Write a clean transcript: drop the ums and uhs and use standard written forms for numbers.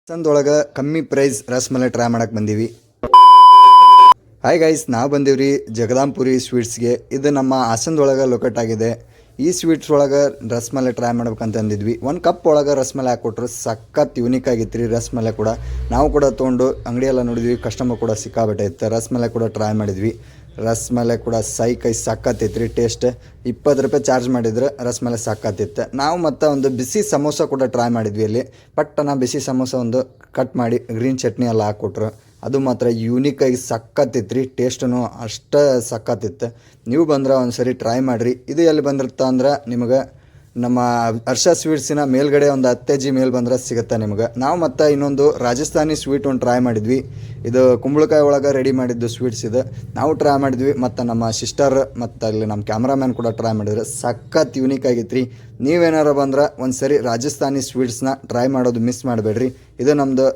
ಸಂದೊಳಗೆ ಕಮ್ಮಿ price rasmalai try ಮಾಡಕ್ಕೆ ಬಂದೀವಿ. ಹಾಯ್ ಗೈಸ್, ನಾವು ಬಂದೀವ್ರಿ ಜಗದಾಂಪುರಿ ಸ್ವೀಟ್ಸ್ಗೆ. ಇದು ನಮ್ಮ ಹಾಸನದೊಳಗೆ ಲೊಕೇಟ್ ಆಗಿದೆ. ಈ ಸ್ವೀಟ್ಸ್ ಒಳಗೆ ರಸಮಲೈ ಟ್ರೈ ಮಾಡ್ಬೇಕಂತ ಅಂದಿದ್ವಿ. ಒಂದು ಕಪ್ ಒಳಗೆ ರಸಮಲೈ ಹಾಕ್ಕೊಟ್ರು. ಸಖತ್ ಯೂನಿಕ್ ಆಗಿತ್ತು ರೀ ರಸಮಲೈ ಕೂಡ. ನಾವು ಕೂಡ ತೊಗೊಂಡು ಅಂಗಡಿಯೆಲ್ಲ ನೋಡಿದ್ವಿ. ಕಸ್ಟಮರ್ ಕೂಡ ಸಿಕ್ಕಾಬಟ್ಟೆ ಇತ್ತು. ರಸಮಲೈ ಕೂಡ ಟ್ರೈ ಮಾಡಿದ್ವಿ. ರಸಮಲೈ ಕೂಡ ಸಖತ್ತಿತ್ತು ರೀ. ಟೇಸ್ಟ್ 20 ರೂಪಾಯಿ ಚಾರ್ಜ್ ಮಾಡಿದ್ರೆ ರಸಮಲೈ ಸಖತ್ತಿತ್ತು. ನಾವು ಮತ್ತು ಒಂದು ಬಿಸಿ ಸಮೋಸ ಕೂಡ ಟ್ರೈ ಮಾಡಿದ್ವಿ. ಅಲ್ಲಿ ಪಟ್ಟನ ಬಿಸಿ ಸಮೋಸ ಒಂದು ಕಟ್ ಮಾಡಿ ಗ್ರೀನ್ ಚಟ್ನಿ ಎಲ್ಲ ಹಾಕ್ಕೊಟ್ರು. ಅದು ಮಾತ್ರ ಯೂನಿಕ್ಕಾಗಿ ಸಖತ್ತಿತ್ತು ರೀ. ಟೇಸ್ಟೂ ಅಷ್ಟು ಸಖತ್ತಿತ್ತು. ನೀವು ಬಂದ್ರೆ ಒಂದು ಸರಿ ಟ್ರೈ ಮಾಡಿರಿ. ಇದು ಎಲ್ಲಿ ಬಂದಿರ್ತಾ ಅಂದ್ರೆ ನಿಮಗೆ ನಮ್ಮ ಹರ್ಷ ಸ್ವೀಟ್ಸಿನ ಮೇಲ್ಗಡೆ ಒಂದು 10 kg ಮೇಲೆ ಬಂದ್ರೆ ಸಿಗುತ್ತೆ ನಿಮಗೆ. ನಾವು ಮತ್ತು ಇನ್ನೊಂದು ರಾಜಸ್ಥಾನಿ ಸ್ವೀಟ್ ಒಂದು ಟ್ರೈ ಮಾಡಿದ್ವಿ. ಇದು ಕುಂಬಳಕಾಯಿ ಒಳಗೆ ರೆಡಿ ಮಾಡಿದ್ದು ಸ್ವೀಟ್ಸ್ ಇದು. ನಾವು ಟ್ರೈ ಮಾಡಿದ್ವಿ ಮತ್ತು ನಮ್ಮ ಸಿಸ್ಟರ್ ಮತ್ತು ಅಲ್ಲಿ ನಮ್ಮ ಕ್ಯಾಮ್ರಾಮ್ಯಾನ್ ಕೂಡ ಟ್ರೈ ಮಾಡಿದ್ರು. ಸಖತ್ ಯೂನಿಕ್ ಆಗಿತ್ತು ರೀ. ನೀವೇನಾರು ಬಂದ್ರೆ ಒಂದು ಸರಿ ರಾಜಸ್ಥಾನಿ ಸ್ವೀಟ್ಸ್ನ ಟ್ರೈ ಮಾಡೋದು ಮಿಸ್ ಮಾಡಬೇಡ್ರಿ. ಇದು ನಮ್ಮದು